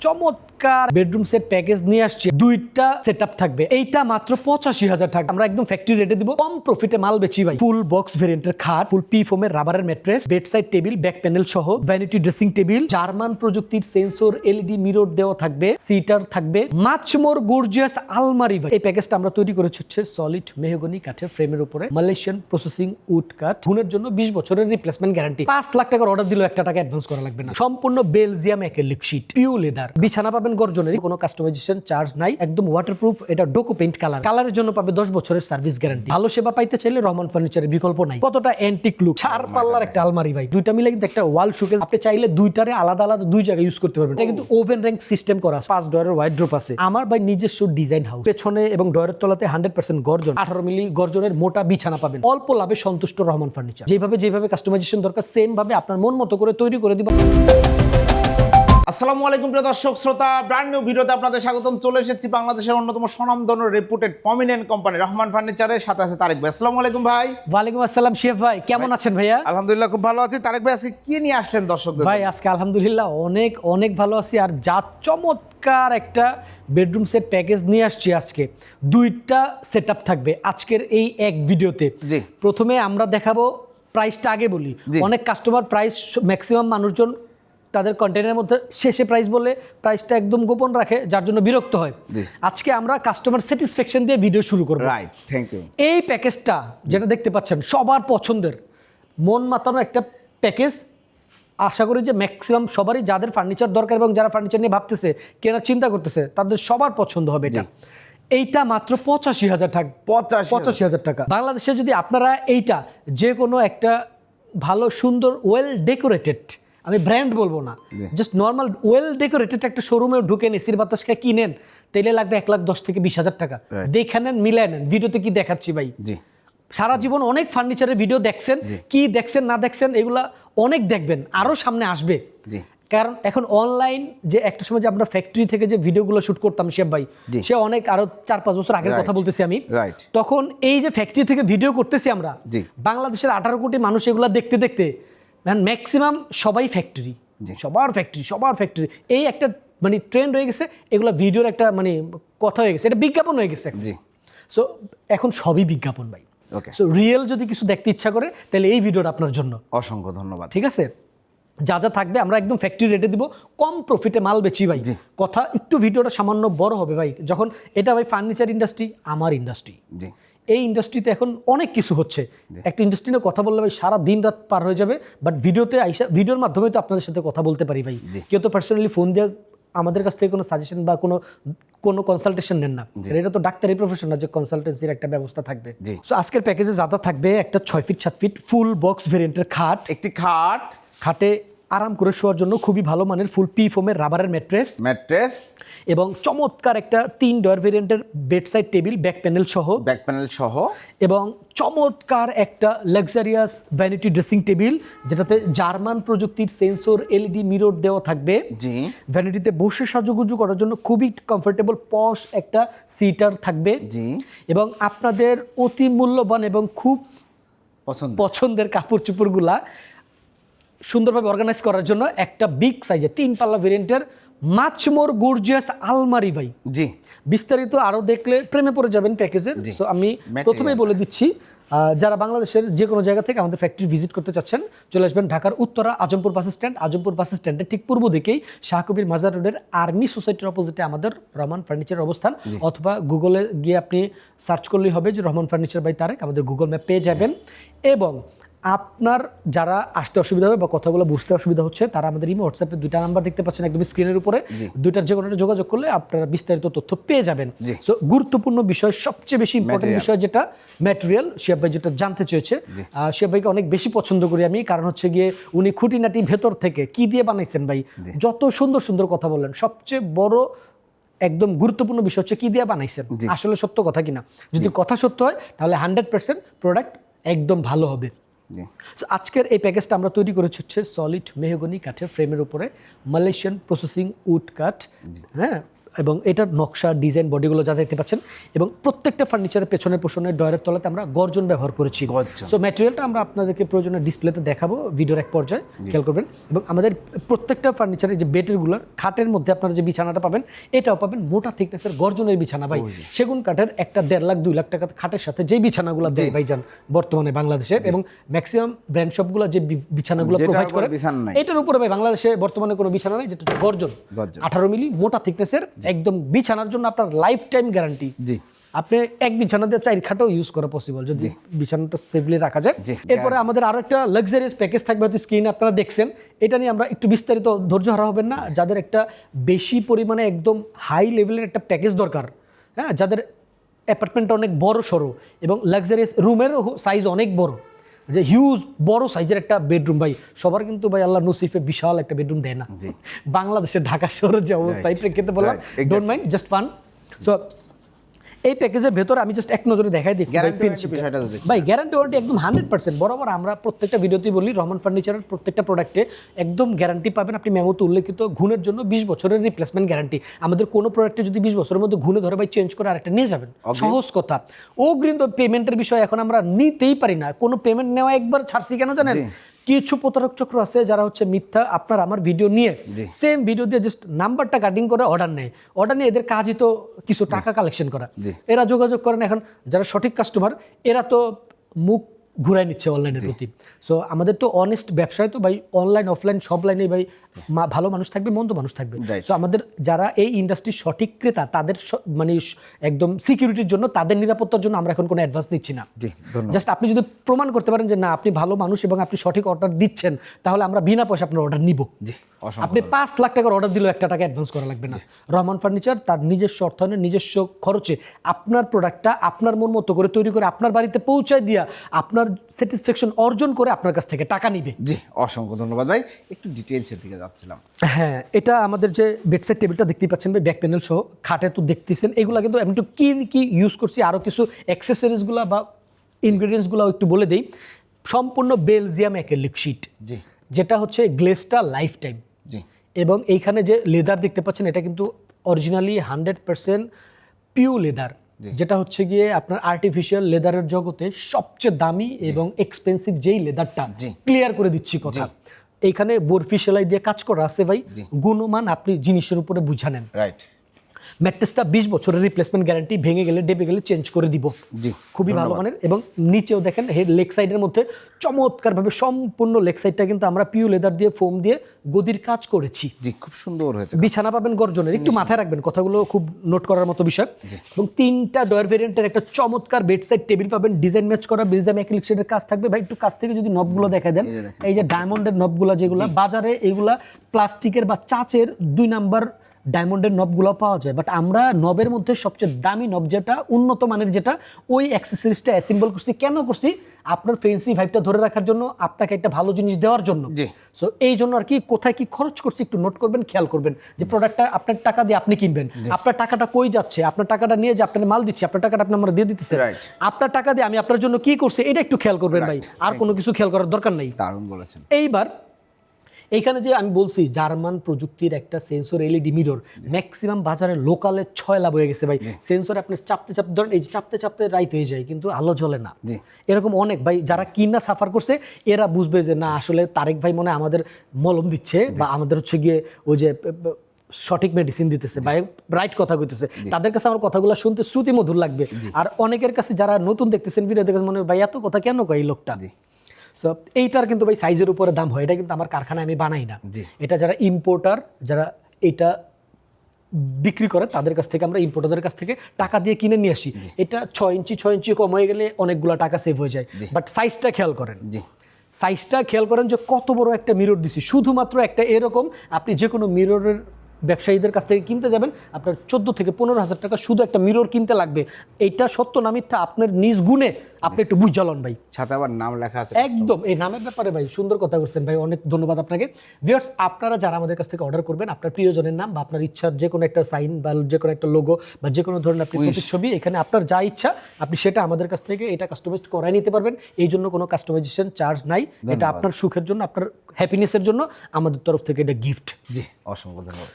চমৎকার bedroom set package নিয়ে আসছি। দুইটা সেটআপ থাকবে, এইটা মাত্র 85,000 টাকা। আমরা একদম ফ্যাক্টরি রেটে দিব, কম প্রফিটে মাল বেচি ভাই। ফুল বক্স ভেরিয়েন্টের খাট, ফুল পি ফোমের রাবারের mattress, bed side table, back panel সহ, ভ্যানিটি ড্রেসিং টেবিল, জার্মান প্রযুক্তির সেন্সর এলইডি মিরর দেওয়া থাকবে, সিটার থাকবে, মাচ মোর গর্জিয়াস আলমারি ভাই। এই প্যাকেজটা আমরা তৈরি করেছি হচ্ছে সলিড মেহগনি কাঠের ফ্রেমের উপরে, মালয়েশিয়ান প্রসেসিং উড কাঠ, গুণের জন্য 20 বছরের রিপ্লেসমেন্ট গ্যারান্টি। 5 লাখ টাকার অর্ডার দিলেও 1 টাকা অ্যাডভান্স করা লাগবে না। সম্পূর্ণ Belgium acrylic sheet, PU leather, বিছানা পাবেন গর্জনের, কোনো কাস্টমাইজেশন চার্জ নাই, একদম ওয়াটারপ্রুফ। এটা ডোকো পেইন্ট কালার, কালারের জন্য পাবে 10 বছরের সার্ভিস গ্যারান্টি। ভালো সেবা পাইতে চাইলে রহমান ফার্নিচারের বিকল্প নাই। কতটা অ্যান্টিক লুক, 4 পাল্লার একটা আলমারি ভাই, দুইটা মিলে কিন্তু একটা ওয়াল শোকেস। আপনি চাইলে দুইটারে আলাদা আলাদা দুই জায়গায় ইউজ করতে পারবেন। এটা কিন্তু ওভেন র্যাঙ্ক সিস্টেম করা, 5 ডয়ারের ওয়াইড্রোপ আছে। আমার ভাই নিজস্ব ডিজাইন হাউস, পেছনে এবং ডয়ারের তলাতে 100% গর্জন, 18 মিলি গর্জনের মোটা বিছানা পাবেন। অল্প লাভে সন্তুষ্ট রহমান ফার্নিচার। যেভাবে কাস্টমাইজেশন দরকার সেম ভাবে আপনার মন মতো করে তৈরি করে দিব। আসসালামু আলাইকুম প্রিয় দর্শক শ্রোতা, ব্র্যান্ড নিউ ভিডিওতে আপনাদের স্বাগতম। চলে এসেছি বাংলাদেশের অন্যতম স্বনামধন্য রেপুটেড প্রমিনেন্ট কোম্পানি রহমান ফার্নিচারের সাথে আছে তারেক ভাই। আসসালামু আলাইকুম ভাই। ওয়ালাইকুম আসসালাম শেফ ভাই, কেমন আছেন ভাইয়া? আলহামদুলিল্লাহ খুব ভালো আছি। তারেক ভাই আজকে কি নিয়ে আসলেন দর্শকদের? ভাই আজকে আলহামদুলিল্লাহ অনেক ভালো আছি। আর যা চমৎকার একটা বেডরুম সেট প্যাকেজ নিয়ে আসছি আজকে। দুইটা সেটআপ থাকবে আজকের এই এক ভিডিওতে। জি। প্রথমে আমরা দেখাবো প্রাইসটা, আগে বলি অনেক কাস্টমার প্রাইস ম্যাক্সিমাম মানুষজন তাদের কন্টেন্টের মধ্যে শেষে প্রাইস বলে প্রাইসটা একদম গোপন রাখে, যার জন্য বিরক্ত হয়। আজকে আমরা কাস্টমার স্যাটিসফ্যাকশন দিয়ে ভিডিও শুরু করব। Right, thank you. এই প্যাকেজটা যেটা দেখতে পাচ্ছেন সবার পছন্দের, মন মাতানো একটা প্যাকেজ। আশা করি যে ম্যাক্সিমাম সবারই, যাদের ফার্নিচার দরকার এবং যারা ফার্নিচার নিয়ে ভাবতেছে, কেনার চিন্তা করতেছে, তাদের সবার পছন্দ হবে এটা। এইটা মাত্র 85,000 টাকা। 85,000 টাকা। বাংলাদেশে যদি আপনারা এইটা যে কোনো একটা ভালো সুন্দর ওয়েল ডেকোরেটেড, আমি ব্র্যান্ড বলবো না, জাস্ট নর্মাল ওয়েল ডেকোরেটেড একটা শোরুমে ঢুকেন, এসির বাতাস খায় কিনেন, তাইলে লাগবে 1,10,000 থেকে 20,000 টাকা। দেখে নেন, মিলায় নেন। ভিডিওতে কি দেখাচ্ছি ভাই, সারা জীবন অনেক ফার্নিচারের ভিডিও দেখছেন, কি দেখছেন না দেখছেন এগুলা অনেক দেখবেন, আরো সামনে আসবে। কারণ এখন অনলাইন, যে একটা সময় যে আমরা ফ্যাক্টরি থেকে যে ভিডিওগুলো শুট করতাম শেফ ভাই, সে অনেক আরো 4-5 বছর আগের কথা বলতেছি আমি। তখন এই যে ফ্যাক্টরি থেকে ভিডিও করতেছি আমরা, বাংলাদেশের 18 কোটি মানুষ এগুলা দেখতে দেখতে ম্যাক্সিমাম সবাই ফ্যাক্টরি, সবার ফ্যাক্টরি এই একটা মানে ট্রেন্ড হয়ে গেছে। এগুলো ভিডিওর একটা মানে কথা হয়ে গেছে, এটা বিজ্ঞাপন হয়ে গেছে। সো এখন সবই বিজ্ঞাপন ভাই। সো রিয়েল যদি কিছু দেখতে ইচ্ছা করে তাহলে এই ভিডিওটা আপনার জন্য। অসংখ্য ধন্যবাদ। ঠিক আছে, যা থাকবে আমরা একদম ফ্যাক্টরি রেটে দিব, কম প্রফিটে মাল বেচি ভাই। কথা একটু ভিডিওটা সামান্য বড় হবে ভাই, যখন এটা ভাই ফার্নিচার ইন্ডাস্ট্রি আমার ইন্ডাস্ট্রি, এই ইন্ডাস্ট্রিতে এখন অনেক কিছু হচ্ছে। একটা ইন্ডাস্ট্রি নিয়ে কথা বললে ভাই সারা দিন রাত পার হয়ে যাবে, বাট ভিডিওতে আইসা, ভিডিওর মাধ্যমে তো আপনাদের সাথে কথা বলতে পারি ভাই। কেউ তো পার্সোনালি ফোন দিয়ে আমাদের কাছ থেকে কোনো সাজেশন বা কোনো কনসালটেশন নেন না। এটা তো ডাক্তারি প্রফেশন না যে কনসালটেন্সির একটা ব্যবস্থা থাকবে। সো আজকের প্যাকেজে যাতা থাকবে একটা 6 ফিট 7 ফিট ফুল বক্স ভেরিয়েন্টের খাট, একটি খাটে আরাম করে শোয়ার জন্য খুবই ভালো মানের ফুল পি ফোমের রাবারের ম্যাট্রেস এবং চমৎকার একটা 3 ডয়ার ভেরিয়েন্টের bed side table, back panel সহ এবং চমৎকার একটা লাক্সারিয়াস ভ্যানিটি ড্রেসিং টেবিল, যেটাতে জার্মান প্রযুক্তির সেন্সর এলইডি মিরর দেওয়া থাকবে। ভ্যানিটিতে বসে সাজুগুজু করার জন্য খুবই কমফোর্টেবল পশ একটা সিটার থাকবে এবং আপনাদের অতি মূল্যবান এবং খুব পছন্দের কাপড় চোপড়গুলা সুন্দরভাবে অর্গানাইজ করার জন্য একটা বিগ সাইজের 3 পাল্লা ভেরিয়েন্টের মাচ মোর গর্জিয়াস আলমারি ভাই। বিস্তারিত আরো দেখলে প্রেমে পড়ে যাবেন প্যাকেজের। সো আমি প্রথমেই বলে দিচ্ছি, যারা বাংলাদেশের যে কোনো জায়গা থেকে আমাদের ফ্যাক্টরি ভিজিট করতে চাচ্ছেন, চলে আসবেন ঢাকার উত্তরা আজমপুর বাস স্ট্যান্ড। আজমপুর বাস স্ট্যান্ডের ঠিক পূর্ব দিকেই শাহকবির মাজার রোডের আর্মি সোসাইটির অপোজিটে আমাদের রহমান ফার্নিচারের অবস্থান। অথবা গুগলে গিয়ে আপনি সার্চ করলেই হবে যে রহমান ফার্নিচার বাই তারেক, আমাদের গুগল ম্যাপ পেয়ে যাবেন। এবং আপনার যারা আসতে অসুবিধা হবে বা কথাগুলো বুঝতে অসুবিধা হচ্ছে, তারা আমাদের ইমো হোয়াটসঅ্যাপে 2টা নাম্বার দেখতে পাচ্ছেন একদম স্ক্রিনের উপরে, 2টার যে কোনোটা যোগাযোগ করলে আপনারা বিস্তারিত তথ্য পেয়ে যাবেন। সো গুরুত্বপূর্ণ বিষয়, সবচেয়ে বেশি ইম্পর্টেন্ট বিষয় যেটা ম্যাটেরিয়াল, শিয়াব ভাই যেটা জানতে চেয়েছে, শিয়াব ভাইকে অনেক বেশি পছন্দ করি আমি, কারণ হচ্ছে গিয়ে উনি খুঁটিনাটি ভেতর থেকে কি দিয়ে বানাইছেন ভাই, যত সুন্দর কথা বললেন, সবচেয়ে বড় একদম গুরুত্বপূর্ণ বিষয় হচ্ছে কি দিয়ে বানাইছেন, আসলে সত্য কথা কিনা। যদি কথা সত্য হয় তাহলে 100% প্রোডাক্ট একদম ভালো হবে। আজকের এই প্যাকেজটা আমরা তৈরি করেছি হচ্ছে সলিড মেহগনি কাঠের ফ্রেমের উপরে, মালয়েশিয়ান প্রসেসিং উড কাঠ, হ্যাঁ, এবং এটার নকশা ডিজাইন বডিগুলো যা দেখতে পাচ্ছেন, এবং প্রত্যেকটা ফার্নিচারের পেছনের পোষণের ডয়ারের তলাতে আমরা গর্জন ব্যবহার করেছি। সো ম্যাটেরিয়ালটা আমরা আপনাদেরকে প্রয়োজনে ডিসপ্লেতে দেখাবো ভিডিওর এক পর্যায়ে, খেয়াল করবেন। এবং আমাদের প্রত্যেকটা ফার্নিচারের যে বেডেরগুলোর খাটের মধ্যে আপনারা যে বিছানাটা পাবেন, এটাও পাবেন মোটা থিকনেসের গর্জনের বিছানা ভাই। সেগুন কাঠের একটা 1.5 লাখ 2 লাখ টাকা খাটের সাথে যেই বিছানাগুলো দেয় ভাইজান বর্তমানে বাংলাদেশে, এবং ম্যাক্সিমাম ব্র্যান্ড শপগুলো যে বিছানাগুলো প্রোভাইড করে, এটার উপরে ভাই বাংলাদেশে বর্তমানে কোনো বিছানা নেই যেটা হচ্ছে গর্জন 18 মিলি মোটা থিকনেসের, একদম বিছানার জন্য আপনার লাইফ টাইম গ্যারান্টি। আপনি এক বিছানা দিয়ে 4 খাটও ইউজ করা পসিবল যদি বিছানাটা সেফলি রাখা যায়। এরপরে আমাদের আরো একটা লাক্সারিয়াস প্যাকেজ থাকবে, হয়তো স্ক্রিনে আপনারা দেখছেন। এটা নিয়ে আমরা একটু বিস্তারিত, ধৈর্য হারা হবেন না, যাদের একটা বেশি পরিমাণে একদম হাই লেভেলের একটা প্যাকেজ দরকার, হ্যাঁ, যাদের অ্যাপার্টমেন্টটা অনেক বড় সড়ো এবং লাক্সারিয়াস রুমেরও সাইজ অনেক বড়, যে হিউজ বড় সাইজের একটা বেডরুম ভাই, সবার কিন্তু ভাই আল্লাহ নসিফে বিশাল একটা বেডরুম দেয় না। বাংলাদেশের ঢাকা শহরের যে অবস্থা, এই প্রেক্ষিতে বললাম, don't mind, just fun. So এই প্যাকেজের ভেতরে আমি জাস্ট এক নজরে দেখাই দিই ভাই, গ্যারান্টি ওয়ারেন্টি একদম 100% বরাবর। আমরা প্রত্যেকটা ভিডিওতেই বলি রহমান ফার্নিচারের প্রত্যেকটা প্রোডাক্টে একদম গ্যারান্টি পাবেন আপনি। মেমোতে উল্লেখিত ঘুণের জন্য 20 বছরের রিপ্লেসমেন্ট গ্যারান্টি। আমাদের কোনো প্রোডাক্টে যদি 20 বছরের মধ্যে ঘুণে ধরে ভাই, চেঞ্জ করে আরেকটা নিয়ে যাবেন, সহজ কথা। অগ্রিম পেমেন্টের বিষয় এখন আমরা নিতেই পারি না, কোনো পেমেন্ট নেওয়া একবার ছাড়ছি কেন জানেন? কিছু প্রতারক চক্র আছে যারা হচ্ছে মিথ্যা আপনার আমার ভিডিও নিয়ে সেম ভিডিও দিয়ে জাস্ট নাম্বারটা কাটিং করে অর্ডার নেয়। অর্ডার নিয়ে এদের কাজই তো কিছু টাকা কালেকশন করা। এরা যোগাযোগ করেন, এখন যারা সঠিক কাস্টমার এরা তো মুখ ঘুরাই নিচ্ছে অনলাইনের প্রতি। সো আমাদের তো অনেস্ট ব্যবসায় তো ভাই, অনলাইন অফলাইন সব লাইনে ভাই ভালো মানুষ থাকবে, মন্দ মানুষ থাকবে। সো আমাদের যারা এই ইন্ডাস্ট্রির সঠিক ক্রেতা, তাদের মানে একদম সিকিউরিটির জন্য, তাদের নিরাপত্তার জন্য আমরা এখন কোনো অ্যাডভান্স নিচ্ছি না। জাস্ট আপনি যদি প্রমাণ করতে পারেন যে না আপনি ভালো মানুষ এবং আপনি সঠিক অর্ডার দিচ্ছেন, তাহলে আমরা বিনা পয়সা আপনার অর্ডার নিব। আপনি 5 লাখ টাকার অর্ডার দিলেও 1 টাকা অ্যাডভান্স করা লাগবে না। রহমান ফার্নিচার তার নিজস্ব অর্থায়নে নিজস্ব খরচে আপনার প্রোডাক্টটা আপনার মন মতো করে তৈরি করে আপনার বাড়িতে পৌঁছায় দিয়া আপনার স্যাটিসফ্যাকশন অর্জন করে আপনার কাছ থেকে টাকা নিবে। জি, অসংখ্য ধন্যবাদ ভাই। একটু ডিটেইলসের দিকে যাচ্ছিলাম। হ্যাঁ, এটা আমাদের যে বেডসাইড টেবিলটা দেখতেই পাচ্ছেন ভাই, ব্যাক প্যানেল সহ খাটে তো দেখতেছেন, এগুলো কিন্তু আমি একটু কি ইউজ করছি, আরও কিছু অ্যাক্সেসরিজগুলো বা ইনগ্রেডিয়েন্টসগুলো একটু বলে দিই। সম্পূর্ণ বেলজিয়াম অ্যাক্রিলিক শীট, যেটা হচ্ছে গ্লেসটা লাইফ টাইম, এবং এইখানে যে লেদার দেখতে পাচ্ছেন এটা কিন্তু অরিজিনালি 100% পিওর লেদার, যেটা হচ্ছে গিয়ে আপনার আর্টিফিশিয়াল লেদারের জগতে সবচেয়ে দামি এবং এক্সপেন্সিভ যেই লেদারটা, ক্লিয়ার করে দিচ্ছি কথা। এইখানে বরফি সেলাই দিয়ে কাজ করা আছে ভাই, গুণমান আপনি জিনিসের উপরে বুঝা নেন। রাইট। ম্যাট্রেসটা 20 বছরের রিপ্লেসমেন্ট গ্যারান্টি, ভেঙে গেলে ডেবে গেলে চেঞ্জ করে দিব। খুবই ভালো মানের। এবং নিচেও দেখেন লেগ সাইডের মধ্যে চমৎকারভাবে সম্পূর্ণ লেগ সাইডটা কিন্তু আমরা পিও লেদার দিয়ে ফোম দিয়ে গদির কাজ করেছি। খুব সুন্দর হয়েছে। বিছানা পাবেন গর্জনের, একটু মাথায় রাখবেন কথাগুলো, খুব নোট করার মতো বিষয়। এবং 3টা ডয়ার ভেরিয়েন্টের একটা চমৎকার বেডসাইড টেবিল পাবেন, ডিজাইন ম্যাচ করা বেলজিয়াম অ্যাক্রিলিক শেডের কাজ থাকবে ভাই। একটু কাছ থেকে যদি নবগুলো দেখা দেন, এই যে ডায়মন্ডের নবগুলো, যেগুলো বাজারে এগুলা প্লাস্টিকের বা চাচের 2 নাম্বার ডায়মন্ডের নবগুলো পাওয়া যায়, বাট আমরা নবের মধ্যে সবচেয়ে দামি নব, যেটা উন্নত মানের, যেটা ওই অ্যাক্সেসরিজটা অ্যাসেম্বল করছি। কেন করছি? আপনার ফেন্সি ভাইবটা ধরে রাখার জন্য, আপনাকে একটা ভালো জিনিস দেওয়ার জন্য। সো এই জন্য আর কি, কোথায় কি খরচ করছি একটু নোট করবেন, খেয়াল করবেন যে প্রোডাক্টটা আপনার টাকা দিয়ে আপনি কিনবেন, আপনার টাকাটা কই যাচ্ছে, আপনার টাকাটা নিয়ে যে আপনার মাল দিচ্ছি, আপনার টাকাটা আপনি আমরা দিয়ে দিতেছে, আপনার টাকা দিয়ে আমি আপনার জন্য কি করছি এটা একটু খেয়াল করবেন ভাই, আর কোনো কিছু খেয়াল করার দরকার নেই। দারুণ বলেছেন। এইবার এইখানে যে আমি বলছি জার্মান প্রযুক্তির একটা সেন্সর এলইডি মিরর, ম্যাক্সিমাম বাজারে লোকালে 6 লাভ হয়ে গেছে ভাই। সেন্সর আপনি চাপতে চাপতে ধরেন, এই যে চাপতে চাপতে রাইট হয়ে যায়, কিন্তু আলো জ্বলে না। এরকম অনেক ভাই যারা কিনা সাফার করছে, এরা বুঝবে যে না আসলে তারেক ভাই মনে হয় আমাদের মলম দিচ্ছে, বা আমাদের হচ্ছে গিয়ে ওই যে সঠিক মেডিসিন দিতেছে, বা রাইট কথা কইতেছে। তাদের কাছে আমার কথাগুলো শুনতে শ্রুতি মধুর লাগবে। আর অনেকের কাছে যারা নতুন দেখতেছেন ভিডিও দেখেন, মনে হয় ভাই এত কথা কেন কয় এই লোকটা। সো এইটার কিন্তু ভাই সাইজের উপরে দাম হয়, এটা কিন্তু আমার কারখানায় আমি বানাই না। এটা যারা ইম্পোর্টার, যারা এটা বিক্রি করে, তাদের কাছ থেকে আমরা ইম্পোর্টারদের কাছ থেকে টাকা দিয়ে কিনে নিয়ে আসি। এটা 6 ইঞ্চি কম হয়ে গেলে অনেকগুলো টাকা সেভ হয়ে যায়। বাট সাইজটা খেয়াল করেন, সাইজটা খেয়াল করেন যে কত বড় একটা মিরর দিছি। শুধুমাত্র একটা এরকম আপনি যে কোনো মিররের ব্যবসায়ীদের কাছ থেকে কিনতে যাবেন, আপনার 14 থেকে 15,000 টাকা শুধু একটা মিরর কিনতে লাগবে। এইটা সত্য না মিথ্যা আপনার নিজ গুণে আপনি একটু বুঝালন ভাই। সাথে আবার নাম লেখা আছে একদম। এই নামের ব্যাপারে ভাই সুন্দর কথা করছেন ভাই, অনেক ধন্যবাদ আপনাকে। ভিউয়ার্স, আপনারা যারা আমাদের কাছ থেকে অর্ডার করবেন, আপনার প্রিয়জনের নাম বা আপনার ইচ্ছার যে কোনো একটা সাইন বা যে কোনো একটা লোগো বা যে কোনো ধরনের আপনি প্রতিচ্ছবি, এখানে আপনার যা ইচ্ছা আপনি সেটা আমাদের কাছ থেকে এটা কাস্টমাইজ করাই নিতে পারবেন। এই জন্য কোনো কাস্টমাইজেশন চার্জ নাই। এটা আপনার সুখের জন্য, আপনার হ্যাপিনেসের জন্য আমাদের তরফ থেকে এটা গিফট। জি, অসংখ্য ধন্যবাদ।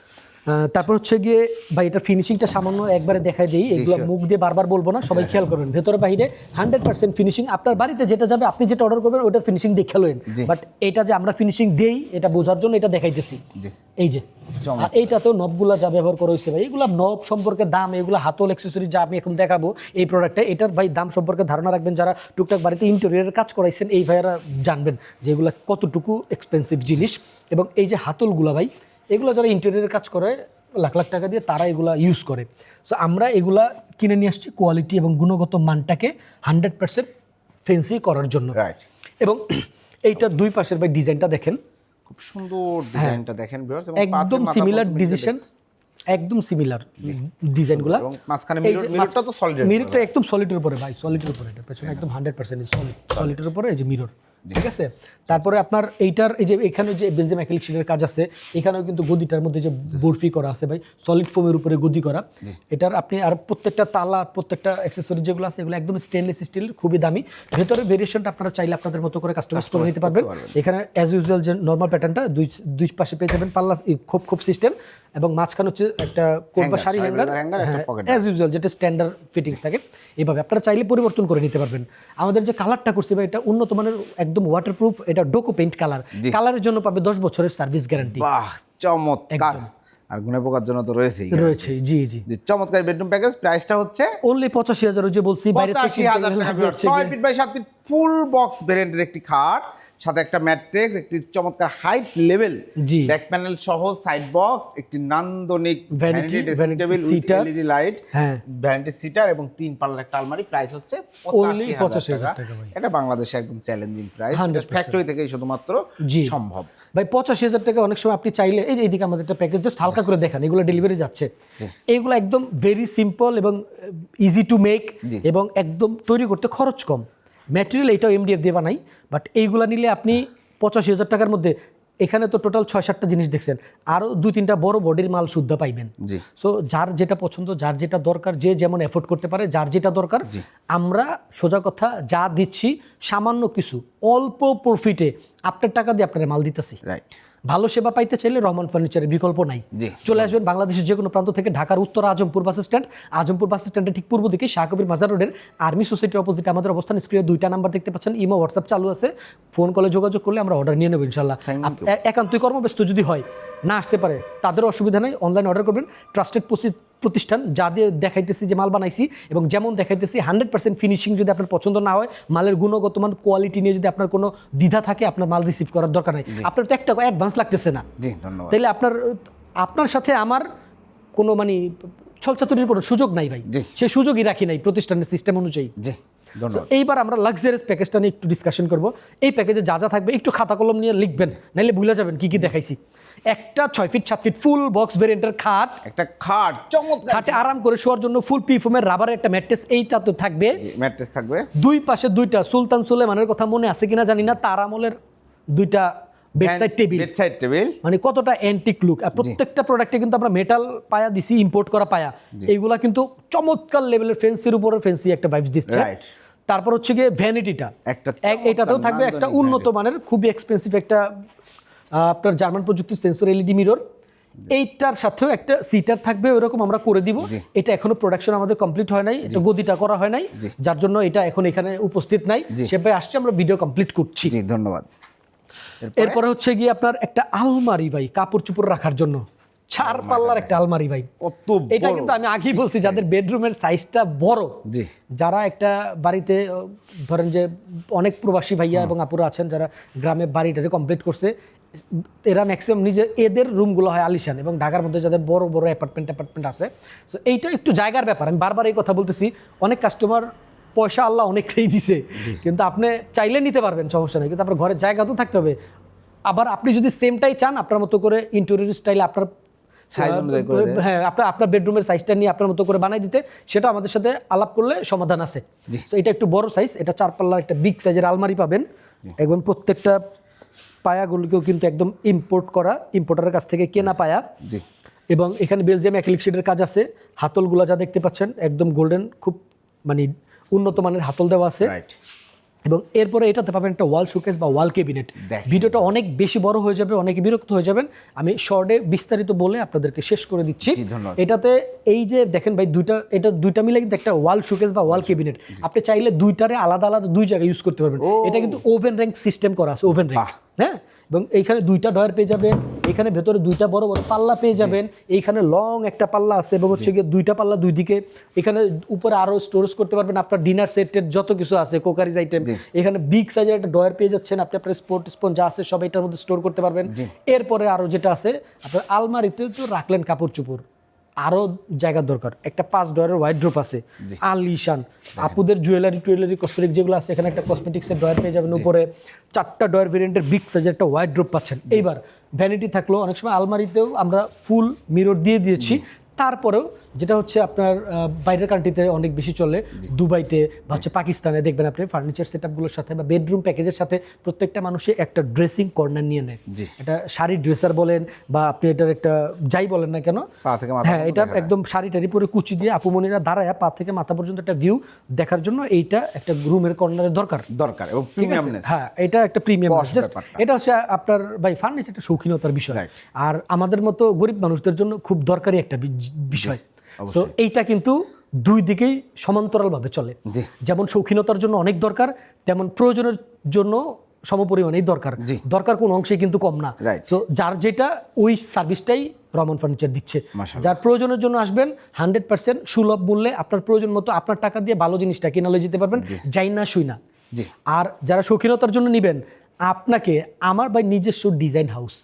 তারপর হচ্ছে গিয়ে ভাই এটা ফিনিশিংটা সামান্য একবারে দেখাই দিই, এগুলো মুখ দিয়ে বারবার বলবো না, সবাই খেয়াল করবেন। ভেতরে বাইরে 100% ফিনিশিং। আপনার বাড়িতে যেটা যাবে, আপনি যেটা অর্ডার করবেন ওটার ফিনিশিং দেখে লইন, বাট এটা যে আমরা ফিনিশিং দেই এটা বোঝার জন্য এটা দেখাইতেছি। এই যে এইটাতেও নবগুলা যা ব্যবহার করা হয়েছে ভাই, এগুলো নব সম্পর্কে দাম, এগুলো হাতল অ্যাক্সেসরি যা আমি এখন দেখাবো এই প্রোডাক্টটা, এটার ভাই দাম সম্পর্কে ধারণা রাখবেন যারা টুকটাক বাড়িতে ইন্টেরিয়রের কাজ করাইছেন, এই ভাইয়েরা জানবেন যে এগুলো কতটুকু এক্সপেন্সিভ জিনিস। এবং এই যে হাতলগুলা ভাই, এগুলো যারা ইন্টেরিয়রের কাজ করে লাখ লাখ টাকা দিয়ে তারা এগুলা ইউজ করে। সো আমরা এগুলা কিনে নিয়ে আসছি কোয়ালিটি এবং গুণগত মানটাকে 100% ফেন্সি করার জন্য। এবং এইটার দুই পাশের ভাই ডিজাইনটা দেখেন, খুব সুন্দর ডিজাইনটা দেখেন ভিউয়ার্স, এবং একদম সিমিলার ডিজাইন, একদম সিমিলার ডিজাইনগুলো। এবং মাঝখানে মিররটা তো সলিড, মিররটা একদম সলিডের উপরে ভাই, সলিডের উপরে, এটা পেছনে একদম 100% সলিড, সলিডের উপরে এই যে মিরর, ঠিক আছে। তারপরে আপনার এইটার এই যে এখানে যে বেলজিয়াম অ্যাক্রিলিক শিটের কাজ আছে, এখানেও কিন্তু গদিটার মধ্যে যে বরফি করা আছে ভাই, সলিড ফোমের উপরে গদি করা। এটার আপনি আর প্রত্যেকটা তালা, প্রত্যেকটা অ্যাক্সেসরি যেগুলো আছে এগুলো একদম স্টেনলেস স্টিল, খুবই দামি। ভেতরে ভেরিয়েশনটা আপনারা চাইলে আপনাদের মতো করে কাস্টমাইজ করে নিতে পারবেন। এখানে অ্যাজ ইউজুয়াল যে নর্মাল প্যাটার্নটা দুই পাশে পেয়ে যাবেন পাল্লা খোপ সিস্টেম, এবং মাঝখানে হচ্ছে একটা কোট বা শাড়ি হ্যাঙ্গার, অ্যাজ ইউজুয়াল যেটা স্ট্যান্ডার্ড ফিটিংস থাকে। এইভাবে আপনারা চাইলে পরিবর্তন করে নিতে পারবেন। আমাদের যে কালারটা করছি ভাই, এটা উন্নত মানের একদম ওয়াটারপ্রুফ, এটা ডোকো পেইন্ট কালার। কালারের জন্য পাবে 10 বছরের সার্ভিস গ্যারান্টি। বাহ, চমৎকার। আর গুণে পোকার জন্য তো রয়েছে। জি জি, চমৎকার বেডরুম প্যাকেজ। প্রাইসটা হচ্ছে অনলি 85,000, যে বলছি বাইরে থেকে 85,000 টাকা। 6 feet by 7 feet full box ভেরিয়েন্টের একটি খাট, সাথে একটা ম্যাট্রেক্স, একটি চমৎকার হাইট লেভেল ব্যাক প্যানেল সহ সাইড বক্স, একটি নান্দনিক vanity dressing table with LED light, vanity sitter এবং 3 পাল্লার একটা আলমারি। প্রাইস হচ্ছে 85,000 টাকা। এটা বাংলাদেশে একদম চ্যালেঞ্জিং প্রাইস, ফ্যাক্টরি থেকেই শুধুমাত্র সম্ভব ভাই। 85,000 টাকা অনেক সময় আপনি চাইলে, এই যে এইদিকে আমাদের একটা প্যাকেজ জাস্ট হালকা করে দেখান, এগুলো ডেলিভারি যাচ্ছে। এইগুলো একদম ভেরি সিম্পল এবং ইজি টু মেক, এবং একদম তৈরি করতে খরচ কম। ম্যাটেরিয়াল এটাও এমডিএফ দিয়ে বানাই, বাট এইগুলা নিলে আপনি 85,000 টাকার মধ্যে এখানে তো টোটাল 6-7টা জিনিস দেখছেন, আরও 2-3টা বড় বডির মাল শুদ্ধ পাইবেন। সো যার যেটা পছন্দ, যার যেটা দরকার, যে যেমন এফোর্ড করতে পারে, যার যেটা দরকার, আমরা সোজা কথা যা দিচ্ছি সামান্য কিছু অল্প প্রফিটে আপনার টাকা দিয়ে আপনারা মাল দিতেছি। রাইট। ভালো সেবা পাইতে চাইলে রহমান ফার্নিচারের বিকল্প নাই। চলে আসবেন বাংলাদেশের যে কোনো প্রান্ত থেকে, ঢাকার উত্তর আজমপুর বাস স্ট্যান্ড, আজমপুর বাস স্ট্যান্ডের ঠিক পূর্ব দিকে শাহ কবির মাজার রোডের আর্মি সোসাইটির অপোজিটে আমাদের অবস্থান। স্ক্রিনে 2টা নাম্বার দেখতে পাচ্ছেন, ইমো হোয়াটসঅ্যাপ চালু আছে, ফোন কলে যোগাযোগ করলে আমরা অর্ডার নিয়ে নেব ইনশাল্লাহ। একান্তই কর্মব্যস্ত যদি হয়, না আসতে পারে, তাদেরও অসুবিধা নেই, অনলাইন অর্ডার করবেন। ট্রাস্টেড প্রতিষ্ঠান, যা দিয়ে দেখাইতেছি যে মাল বানাইছি এবং যেমন দেখাইতেছি 100% ফিনিশিং যদি আপনার পছন্দ না হয়, মালের গুণগত মান কোয়ালিটি নিয়ে যদি আপনার কোনো দ্বিধা থাকে, আপনার মাল রিসিভ করার দরকার নেই। আপনার তো একটা অ্যাডভান্স লাগতেছে না, তাইলে আপনার সাথে আমার কোনো মানে ছলচাতুরির কোনো সুযোগ নাই ভাই, সেই সুযোগই রাখি নাই প্রতিষ্ঠানের সিস্টেম অনুযায়ী। এইবার আমরা লাক্সারিয়াস প্যাকেজটা নিয়ে একটু ডিসকাশন করব। এই প্যাকেজে যা যা থাকবে একটু খাতা কলম নিয়ে লিখবেন, নাইলে ভুলে যাবেন কি কি দেখাইছি। একটা 6 ফিট 7 ফিট ফুল বক্স ভেরিয়েন্টের খাট, একটা খাট চমৎকার, খাটে আরাম করে শোয়ার জন্য ফুল পিফোমের রাবারের একটা ম্যাট্রেস, এইটা তো থাকবে। ম্যাট্রেস থাকবে দুই পাশে 2টা সুলতান সুলেমানের কথা মনে আছে কিনা জানি না, তার আমলের 2টা বেডসাইড টেবিল, মানে কতটা অ্যান্টিক লুক। আর প্রত্যেকটা প্রোডাক্টে কিন্তু আমরা মেটাল পায়া দিছি, ইম্পোর্ট করা পায়া। এইগুলা কিন্তু চমৎকার লেভেলের ফেন্সির উপরে ফেন্সি একটা ভাইবস দিচ্ছে। তারপর হচ্ছে গিয়ে ভ্যানিটিটা, এটাতেও থাকবে একটা উন্নত মানের খুবই এক্সপেন্সিভ একটা আপনার জার্মান প্রযুক্তির সেন্সর এলইডি মিরর। এইটার সাথেও একটা সিটার থাকবে, ওইরকম আমরা করে দিব। এটা এখনো প্রোডাকশন আমাদের কমপ্লিট হয় নাই, এটা গদিটা করা হয় নাই, যার জন্য এটা এখন এখানে উপস্থিত নাই। সে ভাই আসছে, আমরা ভিডিও কমপ্লিট করছি। ধন্যবাদ। এরপরে হচ্ছে গিয়ে আপনার একটা আলমারি ভাই, কাপড় চোপড় রাখার জন্য 4 পাল্লার একটা আলমারি ভাই। এটা কিন্তু আমি আগেই বলছি, যাদের বেডরুমের সাইজটা বড়, যারা একটা বাড়িতে ধরেন যে অনেক প্রবাসী ভাইয়া এবং আপুরা আছেন যারা গ্রামে বাড়িটাতে কমপ্লিট করছে, এরা ম্যাক্সিমাম নিজে এদের রুমগুলো হয় আলিশান, এবং ঢাকার মধ্যে যাদের বড় বড় অ্যাপার্টমেন্ট আছে। সো এইটা একটু জায়গার ব্যাপার, আমি বারবার এই কথা বলতেছি। অনেক কাস্টমার পয়সা আল্লাহ অনেকটাই দিছে, কিন্তু আপনি চাইলে নিতে পারবেন, সমস্যা নেই, কিন্তু আপনার ঘরের জায়গা তো থাকতে হবে। আবার আপনি যদি সেমটাই চান আপনার মতো করে ইন্টেরিয়র স্টাইলে আপনার আপনার বেডরুমের সাইজটা নিয়ে আপনার মতো করে বানাই দিতে, সেটা আমাদের সাথে আলাপ করলে সমাধান আছে। তো এটা একটু বড় সাইজ, এটা 4 পাল্লার একটা বিগ সাইজের আলমারি পাবেন। এবং প্রত্যেকটা পায়াগুলিকেও কিন্তু একদম ইম্পোর্ট করা, ইম্পোর্টারের কাছ থেকে কেনা পায়া। এবং এখানে বেলজিয়াম অ্যাক্রিলিক শিটের কাজ আছে। হাতলগুলো যা দেখতে পাচ্ছেন একদম গোল্ডেন, খুব মানে উন্নত মানের হাতল দেওয়া আছে। এবং এরপরে এটাতে পাবেন একটা ওয়াল শোকেস বা ওয়াল ক্যাবিনেট। ভিডিওটা অনেক বেশি বড় হয়ে যাবে, অনেকে বিরক্ত হয়ে যাবেন, আমি শর্টে বিস্তারিত বলে আপনাদেরকে শেষ করে দিচ্ছি। এটাতে এই যে দেখেন ভাই দুইটা মিলে কিন্তু একটা ওয়াল শোকেস বা ওয়াল ক্যাবিনেট, আপনি চাইলে দুইটারে আলাদা আলাদা দুই জায়গায় ইউজ করতে পারবেন। এটা কিন্তু ওভেন র্যাঙ্ক সিস্টেম করা আছে, ওভেন র্যাঙ্ক, হ্যাঁ। এবং এইখানে দুইটা ডয়ার পেয়ে যাবেন, এখানে ভেতরে দুইটা বড় বড় পাল্লা পেয়ে যাবেন, এইখানে লং একটা পাল্লা আছে এবং হচ্ছে গিয়ে দুইটা পাল্লা দুই দিকে, এখানে উপরে আরো স্টোরেজ করতে পারবেন আপনার ডিনার সেটের যত কিছু আছে, কোকারিজ আইটেম। এখানে বিগ সাইজের একটা ডয়ার পেয়ে যাচ্ছেন, আপনি আপনার স্পোর্ট স্পন যা আছে সব এটার মধ্যে স্টোর করতে পারবেন। এরপরে আরো যেটা আছে আপনার আলমারিতে তো রাখলেন কাপড় চোপড়, আরো জায়গার দরকার, একটা 5 ডয়ারের ওয়াইড্রোপ আছে আলিশান, আপুদের জুয়েলারি কসমেটিক যেগুলো আছে, এখানে একটা কসমেটিক্সের ডয়ার পেয়ে যাবেন, উপরে 4টা ডয়ার ভেরিয়েন্টের বিগ সাইজের একটা ওয়াইড্রোপ পাচ্ছেন। এইবার ভ্যানিটি থাকলো, অনেক সময় আলমারিতেও আমরা ফুল মিরর দিয়ে দিয়েছি। তারপরেও যেটা হচ্ছে আপনার বাইরের কান্ট্রিতে অনেক বেশি চলে, দুবাইতে বা হচ্ছে পাকিস্তানে দেখবেন আপনি ফার্নিচার সেটআপগুলোর সাথে বা বেডরুম প্যাকেজের সাথে প্রত্যেকটা মানুষের একটা ড্রেসিং কর্নার নিয়ে নেয়। এটা শাড়ি ড্রেসার বলেন বা আপনি এটার একটা যাই বলেন না কেন, হ্যাঁ, এটা একদম শাড়ি টাড়ি পরে কুচি দিয়ে আপুমনিরা দাঁড়ায় পা থেকে মাথা পর্যন্ত একটা ভিউ দেখার জন্য এইটা একটা রুমের কর্নারের দরকার এবং প্রিমিয়ামনেস, হ্যাঁ, এটা একটা প্রিমিয়াম। এটা হচ্ছে আপনার ভাই ফার্নিচার একটা শৌখিনতার বিষয়, আর আমাদের মতো গরিব মানুষদের জন্য খুব দরকারি একটা বিষয়। সো এইটা কিন্তু দুই দিকেই সমান্তরালভাবে চলে, যেমন শৌখিনতার জন্য অনেক দরকার, তেমন প্রয়োজনের জন্য সমপরিমাণেই দরকার কোন অংশে কিন্তু কম না। সো যার যেটা ওই সার্ভিসটাই রহমান ফার্নিচার দিচ্ছে। যার প্রয়োজনের জন্য আসবেন 100% সুলভ মূল্যে আপনার প্রয়োজন মতো আপনার টাকা দিয়ে ভালো জিনিসটা কিনে লয়ে যেতে পারবেন, যাই না শুই না। আর যারা শৌখিনতার জন্য নেবেন, আপনাকে আমার ভাই নিজস্ব ডিজাইন হাউস,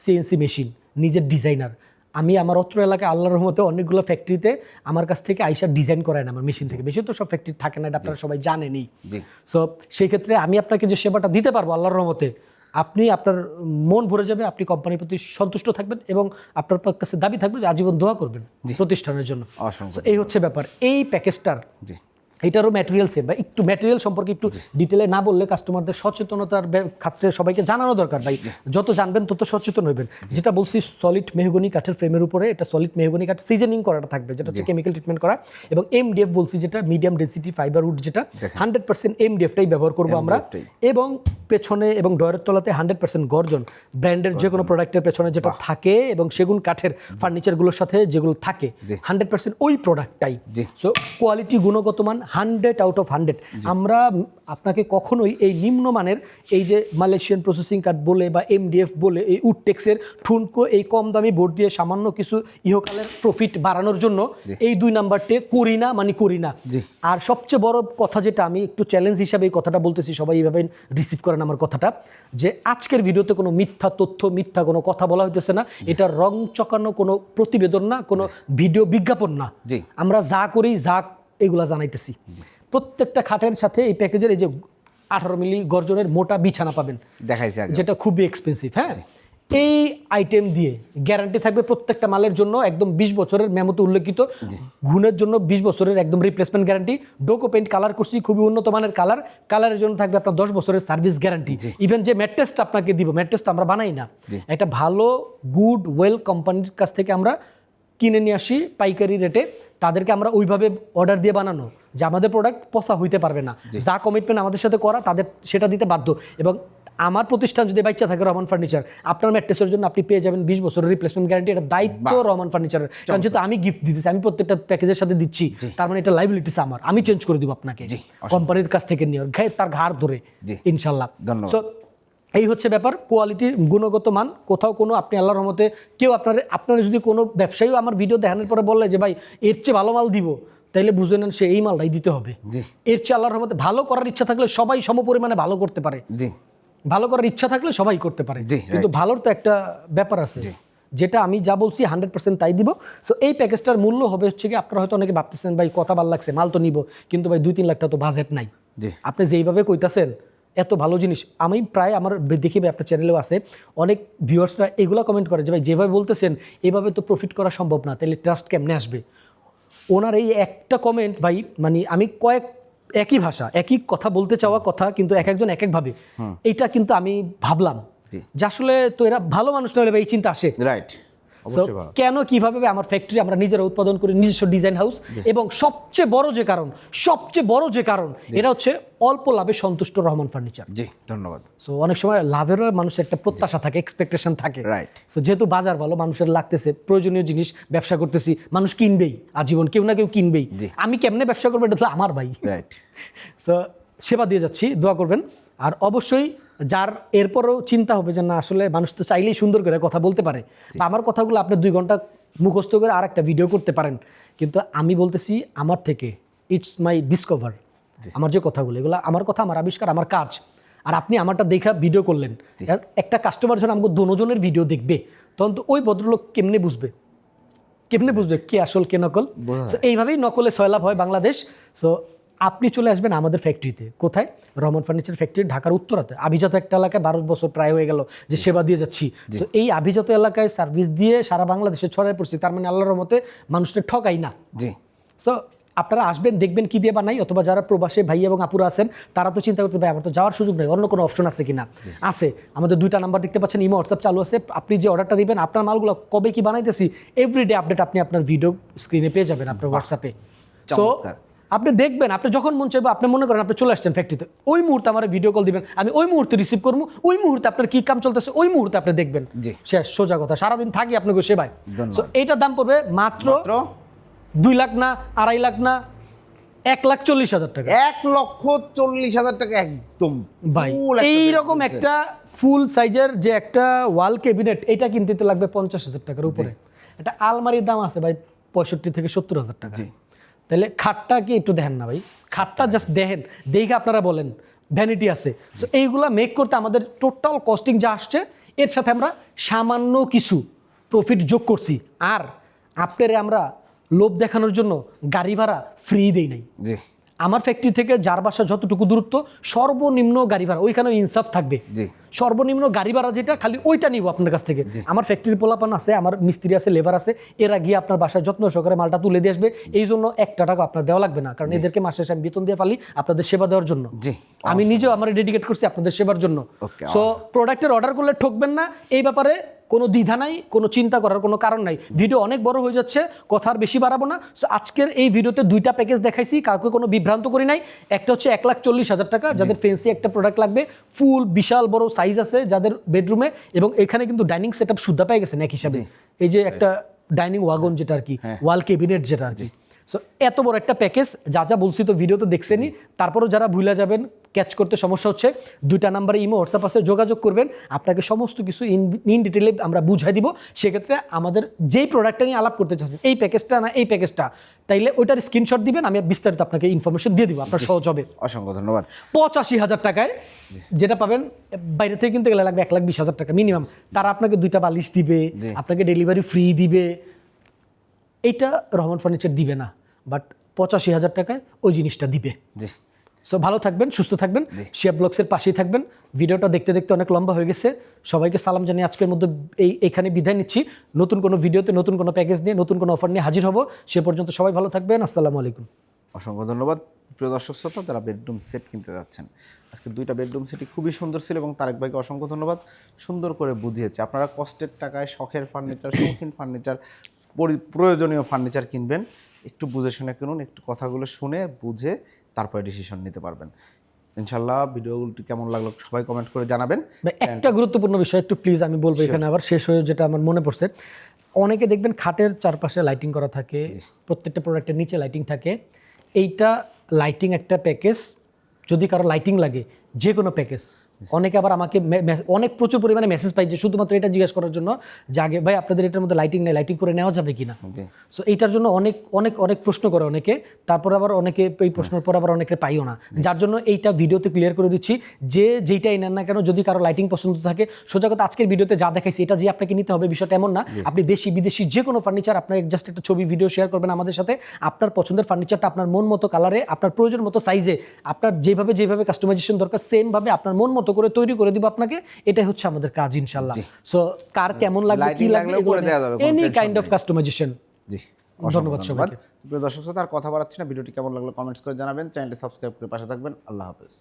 সিএনসি মেশিন, নিজের ডিজাইনার, আমি আমার অত্র এলাকায় আল্লাহর রহমতে অনেকগুলো ফ্যাক্টরিতে আমার কাছ থেকে আইসা ডিজাইন করায় না আমার মেশিন থেকে, বেশি তো সব ফ্যাক্টরি থাকে না, এটা আপনারা সবাই জানেনই। সো সেই ক্ষেত্রে আমি আপনাকে যে সেবাটা দিতে পারবো আল্লাহর রহমতে, আপনি আপনার মন ভরে যাবে, আপনি কোম্পানির প্রতি সন্তুষ্ট থাকবেন এবং আপনার কাছে দাবি থাকবে যে আজীবন দোয়া করবেন প্রতিষ্ঠানের জন্য। এই হচ্ছে ব্যাপার। এই প্যাকেজটার এটারও ম্যাটেরিয়াল সেম, বা একটু ম্যাটেরিয়াল সম্পর্কে একটু ডিটেলে না বললে কাস্টমারদের সচেতনতার ক্ষেত্রে সবাইকে জানানো দরকার ভাই, যত জানবেন তত সচেতন হইবেন। যেটা বলছি সলিড মেহগনি কাঠের ফ্রেমের উপরে এটা সলিড মেহগনি কাঠ সিজনিং করাটা থাকবে, যেটা হচ্ছে কেমিক্যাল ট্রিটমেন্ট করা, এবং এমডিএফ বলছি যেটা মিডিয়াম ডেনসিটি ফাইবার উড, যেটা 100% এমডিএফটাই ব্যবহার করবো আমরা। এবং পেছনে এবং ডয়ারের তলাতে 100% গর্জন, ব্র্যান্ডের যে কোনো প্রোডাক্টের পেছনে যেটা থাকে এবং সেগুন কাঠের ফার্নিচারগুলোর সাথে যেগুলো থাকে 100% ওই প্রোডাক্টটাই। সো কোয়ালিটি গুণগত মান 100 আউট অফ 100। আমরা আপনাকে কখনোই এই নিম্নমানের এই যে মালয়েশিয়ান প্রসেসিং কাঠ বলে বা এমডিএফ বলে এই উডটেক্সের ঠুনকো এই কম দামি বোর্ড দিয়ে সামান্য কিছু ইহকালের প্রফিট বাড়ানোর জন্য এই 2 নাম্বারটে করি না। আর সবচেয়ে বড় কথা যেটা আমি একটু চ্যালেঞ্জ হিসাবে এই কথাটা বলতেছি, সবাই এইভাবে রিসিভ করেন আমার কথাটা, যে আজকের ভিডিওতে কোনো মিথ্যা তথ্য, মিথ্যা কোনো কথা বলা হইতেছে না, এটা রং চকানো কোনো প্রতিবেদন না, কোনো ভিডিও বিজ্ঞাপন না। আমরা যা করি এগুলা জানাইতেছি। প্রত্যেকটা খাটের সাথে এই প্যাকেজের এই যে 18 মিলি গর্জনের মোটা বিছানা পাবেন, দেখাইছি, যেটা খুবই এক্সপেন্সিভ। হ্যাঁ, এই আইটেম দিয়ে গ্যারান্টি থাকবে প্রত্যেকটা মালের জন্য, একদম 20 বছরের মেমোতে উল্লেখিত গুণের জন্য 20 বছরের একদম রিপ্লেসমেন্ট গ্যারান্টি। ডোকো পেইন্ট কালার করছি, খুবই উন্নত মানের কালারের জন্য থাকবে আপনার 10 বছরের সার্ভিস গ্যারান্টি। ইভেন যে ম্যাট্রেসটা আপনাকে দিব, ম্যাট্রেস তো আমরা বানাই না, একটা ভালো গুড ওয়েল কোম্পানির কাছ থেকে আমরা কিনে নিয়ে আসি পাইকারি রেটে, তাদেরকে আমরা ওইভাবে অর্ডার দিয়ে বানানো যে আমাদের প্রোডাক্ট পচা হইতে পারবে না, যা কমিটমেন্ট আমাদের সাথে করা তাদের সেটা দিতে বাধ্য। এবং আমার প্রতিষ্ঠান যদি বাচ্চা থাকে রহমান ফার্নিচার, আপনার ম্যাট্রেসের জন্য আপনি পেয়ে যাবেন 20 বছরের রিপ্লেসমেন্ট গ্যারান্টি। এটা দায়িত্ব রহমান ফার্নিচারের, কারণ যেহেতু আমি গিফট দিতেছি, আমি প্রত্যেকটা প্যাকেজের সাথে দিচ্ছি, তার মানে এটা লাইবিলিটিস আমার, আমি চেঞ্জ করে দিব আপনাকে কোম্পানির কাছ থেকে নিয়ে তার ঘাড় ধরে, ইনশাল্লাহ। সো এই হচ্ছে ব্যাপার, কোয়ালিটির গুণগত মান কোথাও কোনো আপনি আল্লাহর রহমতে কেউ আপনার যদি কোনো ব্যবসায়ী আমার ভিডিও দেখানোর পরে বললে যে ভাই এর চেয়ে ভালো মাল দিব, তাইলে বুঝে নেন সে এই মালটাই দিতে হবে। এর চেয়ে আল্লাহর রহমতে ভালো করার ইচ্ছা থাকলে সবাই সমপরিমাণে ভালো করতে পারে, ভালো করার ইচ্ছা থাকলে সবাই করতে পারে, কিন্তু ভালোর তো একটা ব্যাপার আছে, যেটা আমি যা বলছি 100% তাই দিব। সো এই প্যাকেজটার মূল্য হবে হচ্ছে কি, আপনারা হয়তো অনেকে ভাবতেছেন ভাই কথা ভালো লাগছে, মাল তো নিব, কিন্তু ভাই 2-3 লাখ টাকা তো বাজেট নাই। আপনি যেইভাবে কইতাছেন এত ভালো জিনিস, আমি প্রায় আমার দেখি ভাই আপনার চ্যানেলেও আছে, অনেক ভিউয়ার্সরা এগুলো কমেন্ট করে যে ভাই যেভাবে বলতেছেন এভাবে তো প্রফিট করা সম্ভব না, তাহলে ট্রাস্ট কেমনে আসবে। ওনার এই একটা কমেন্ট ভাই, মানে আমি একই ভাষা একই কথা বলতে চাওয়া কথা, কিন্তু একজন এক একভাবে, এইটা কিন্তু আমি ভাবলাম যে আসলে তো এরা ভালো মানুষ না হলে এই চিন্তা আসে, রাইট? So, কেন কিভাবে আমার ফ্যাক্টরি আমরা নিজেরা উৎপাদন করি, নিজস্ব ডিজাইন হাউস, এবং সবচেয়ে বড় যে কারণ এটা হচ্ছে অল্প লাভে সন্তুষ্ট রহমান ফার্নিচার। জি ধন্যবাদ। সো অনেক সময় লাভেরও মানুষের একটা প্রত্যাশা থাকে, এক্সপেকটেশন থাকে, রাইট। সো যেহেতু বাজার ভালো, মানুষের লাগতেছে প্রয়োজনীয় জিনিস, ব্যবসা করতেছি, মানুষ কিনবেই আজীবন, কেউ না কেউ কিনবেই। আমি কেমনে ব্যবসা করবো এটা তো আমার ভাই। রাইট। সো সেবা দিয়ে যাচ্ছি, দোয়া করবেন। আর অবশ্যই যার এরপরও চিন্তা হবে যে না আসলে মানুষ তো চাইলেই সুন্দর করে কথা বলতে পারে, বা আমার কথাগুলো আপনি 2 ঘন্টা মুখস্থ করে আর একটা ভিডিও করতে পারেন, কিন্তু আমি বলতেছি আমার থেকে, ইটস মাই ডিসকভার, আমার যে কথাগুলো এগুলো আমার কথা, আমার আবিষ্কার, আমার কাজ। আর আপনি আমারটা দেখা ভিডিও করলেন, একটা কাস্টমার যখন আমাকে দুজনের ভিডিও দেখবে তখন তো ওই ভদ্রলোক কেমনে বুঝবে কে আসল কে নকল। সো এইভাবেই নকলে সয়লাভ হয় বাংলাদেশ। সো আপনি চলে আসবেন আমাদের ফ্যাক্টরিতে। কোথায়? রহমান ফার্নিচার ফ্যাক্টরি, ঢাকার উত্তরাতে আভিজাত একটা এলাকায়। 12 বছর প্রায় হয়ে গেল যে সেবা দিয়ে যাচ্ছি। তো এই আভিজাত এলাকায় সার্ভিস দিয়ে সারা বাংলাদেশে ছড়ায় পড়ছি, তার মানে আল্লাহর রহমতে মানুষকে ঠকাই না। জি। সো আপনারা আসবেন, দেখবেন কি দিয়ে বানাই, অথবা যারা প্রবাসে ভাই এবং আপুরা আছেন তারা তো চিন্তা করতে পারে আমার তো যাওয়ার সুযোগ নেই, অন্য কোনো অপশন আছে কিনা। আছে, আমাদের 2টা নাম্বার দেখতে পাচ্ছেন, ইমো হোয়াটসঅ্যাপ চালু আছে। আপনি যে অর্ডারটা দিবেন, আপনার মালগুলো কবে কি বানাইতেছি এভরিডে আপডেট আপনি আপনার ভিডিও স্ক্রিনে পেয়ে যাবেন আপনার হোয়াটসঅ্যাপে। সো আপনি দেখবেন, আপনি যখন মন চাইবে, আপনি মনে করেন আপনি চলে আসছেন ফ্যাক্টরিতে, ওই মুহূর্তে আমার ভিডিও কল দিবেন, আমি ওই মুহূর্তে রিসিভ করবো, ওই মুহূর্তে আপনার কি কাম চলতেছে ওই মুহূর্তে আপনি দেখবেন। শেষ, সোজা কথা, সারাদিন থাকি আপনাকে সেবায়। তো এইটার দাম পড়বে মাত্র 2 লাখ না, 2.5 লাখ না, 1,40,000 টাকা। 1,40,000 টাকা একদম ভাই। এইরকম একটা ফুল সাইজের যে একটা ওয়াল ক্যাবিনেট, এটা কিনতে লাগবে 50,000 টাকার উপরে। একটা আলমারির দাম আছে ভাই 65 থেকে 70,000 টাকা। তাহলে খাটটা কি একটু দেখেন না ভাই, খাটটা জাস্ট দেখেন, দেখে আপনারা বলেন ভ্যানিটি আছে। সো এইগুলা মেক করতে আমাদের টোটাল কস্টিং যা আসছে, এর সাথে আমরা সামান্য কিছু প্রফিট যোগ করছি। আর আপনারে আমরা লোভ দেখানোর জন্য গাড়ি ভাড়া ফ্রি দেই নাই। আমার ফ্যাক্টরি থেকে যার বাসা যতটুকু দূরত্ব, সর্বনিম্ন গাড়ি ভাড়া ওইখানে ইনসাফ থাকবে। সর্বনিম্ন গাড়ি ভাড়া যেটা, খালি ওইটা নিব আপনার কাছ থেকে। আমার ফ্যাক্টরির পোলাপান আছে, আমার মিস্ত্রি আছে, লেবার আছে, এরা গিয়ে আপনার বাসায় যত্ন সহকারে মালটা তুলে দিয়ে আসবে। এই জন্য 1 টাকা আপনার দেওয়া লাগবে না, কারণ এদেরকে মাসে আমি বেতন দিয়ে পালি আপনাদের সেবা দেওয়ার জন্য। আমি নিজেও আমার ডেডিকেট করছি আপনাদের সেবার জন্য। সো প্রোডাক্টের অর্ডার করলে ঠকবেন না, এই ব্যাপারে কোনো দ্বিধা নাই, কোনো চিন্তা করার কোনো কারণ নাই। ভিডিও অনেক বড় হয়ে যাচ্ছে, কথা আর বেশি বাড়াবো না। সো আজকের এই ভিডিওতে 2টা প্যাকেজ দেখাইছি, কাউকে কোনো বিভ্রান্ত করি নাই। একটা হচ্ছে 1,40,000 টাকা, যাদের ফেন্সি একটা প্রোডাক্ট লাগবে, ফুল বিশাল বড় সাইজ আছে যাদের বেডরুমে, এবং এখানে কিন্তু ডাইনিং সেট আপ সুদ্ধা পেয়ে গেছেন এক হিসাবে। এই যে একটা ডাইনিং ওয়াগন যেটা আর কি, ওয়াল ক্যাবিনেট যেটা আর কি। সো এত বড় একটা প্যাকেজ, যা বলছি তো ভিডিও তো দেখছেনই, তারপরেও যারা ভুলে যাবেন, ক্যাচ করতে সমস্যা হচ্ছে, 2টা নাম্বারে ইমো হোয়াটসঅ্যাপ আছে, যোগাযোগ করবেন। আপনাকে সমস্ত কিছু ইন ডিটেলে আমরা বুঝাই দিব। সেক্ষেত্রে আমাদের যেই প্রোডাক্টটা নিয়ে আলাপ করতে চাচ্ছেন, এই প্যাকেজটা না এই প্যাকেজটা, তাইলে ওইটার স্ক্রিনশট দিবেন, আমি বিস্তারিত আপনাকে ইনফরমেশন দিয়ে দিব, আপনার সহজ হবে। অসংখ্য ধন্যবাদ। 85,000 টাকায় যেটা পাবেন, বাইরে থেকে কিনতে গেলে লাগবে 1,20,000 টাকা মিনিমাম। তারা আপনাকে 2টা বালিশ দিবে, আপনাকে ডেলিভারি ফ্রি দিবে, এইটা রহমান ফার্নিচার দিবে না, বাট 85,000 টাকায় ওই জিনিসটা দিবে। সো ভালো থাকবেন, সুস্থ থাকবেন, শিয়া ব্লগসের পাশেই থাকবেন। ভিডিওটা দেখতে দেখতে অনেক লম্বা হয়ে গেছে, সবাইকে সালাম জানিয়ে আজকের মধ্যে এইখানে বিদায় নিচ্ছি। নতুন কোনো ভিডিওতে, নতুন কোনো প্যাকেজ নিয়ে, নতুন কোনো অফার নিয়ে হাজির হব। সে পর্যন্ত সবাই ভালো থাকবেন। আসসালামু আলাইকুম। অসংখ্য ধন্যবাদ প্রিয় দর্শক শ্রোতা, যারা বেডরুম সেট কিনতে যাচ্ছেন। আজকে 2টা বেডরুম সেটই খুবই সুন্দর ছিল, এবং তারেক ভাইকে অসংখ্য ধন্যবাদ, সুন্দর করে বুঝিয়েছে। আপনারা কষ্টের টাকায় শখের ফার্নিচার, শৌখিন ফার্নিচার, প্রয়োজনীয় ফার্নিচার কিনবেন, একটু বুঝে শুনে কিনুন, একটু কথাগুলো শুনে বুঝে তারপরে ডিসিশন নিতে পারবেন। ইনশাল্লাহ ভিডিওটি কেমন লাগলো সবাই কমেন্ট করে জানাবেন। একটা গুরুত্বপূর্ণ বিষয় একটু প্লিজ আমি বলবো এখানে, আবার শেষ হয়ে যেটা আমার মনে পড়ছে, অনেকে দেখবেন খাটের চারপাশে লাইটিং করা থাকে, প্রত্যেকটা প্রোডাক্টের নিচে লাইটিং থাকে। এইটা লাইটিং একটা প্যাকেজ, যদি কারো লাইটিং লাগে যে কোনো প্যাকেজ। অনেকে আবার আমাকে অনেক প্রচুর পরিমাণে মেসেজ পাই যে শুধুমাত্র এটা জিজ্ঞেস করার জন্য যে আগে ভাই আপনাদের এটার মধ্যে লাইটিং নেই, লাইটিং করে নেওয়া যাবে কিনা। সো এইটার জন্য অনেক অনেক অনেক প্রশ্ন করে অনেকে, তারপর আবার অনেকে এই প্রশ্নের পর আবার অনেকে পাইও না, যার জন্য এইটা ভিডিওতে ক্লিয়ার করে দিচ্ছি যে যেইটাই নেন না কেন, যদি কারো লাইটিং পছন্দ থাকে, সোজা কথা আজকের ভিডিওতে যা দেখাইছি এটা যে আপনাকে নিতে হবে বিষয়টা এমন না। আপনি দেশি বিদেশি যে কোনো ফার্নিচার, আপনার জাস্ট একটা ছবি ভিডিও শেয়ার করবেন আমাদের সাথে, আপনার পছন্দের ফার্নিচারটা আপনার মন মতো কালারে, আপনার প্রয়োজন মতো সাইজে, আপনার যেভাবে কাস্টমাইজেশন দরকার সেম ভাবে আপনার মন মতো করে তৈরি করে দিব আপনাকে। এটাই হচ্ছে আমাদের কাজ ইনশাআল্লাহ। সো কার কেমন লাগবে, কি লাগবে, এনি কাইন্ড অফ কাস্টমাইজেশন। জি, ধন্যবাদ সবাইকে। প্রিয় দর্শক শ্রোতা, আর কথা বাড়াচ্ছি না, ভিডিওটি কেমন লাগলো কমেন্টস করে জানাবেন, চ্যানেলটি সাবস্ক্রাইব করে পাশে থাকবেন। আল্লাহ হাফেজ।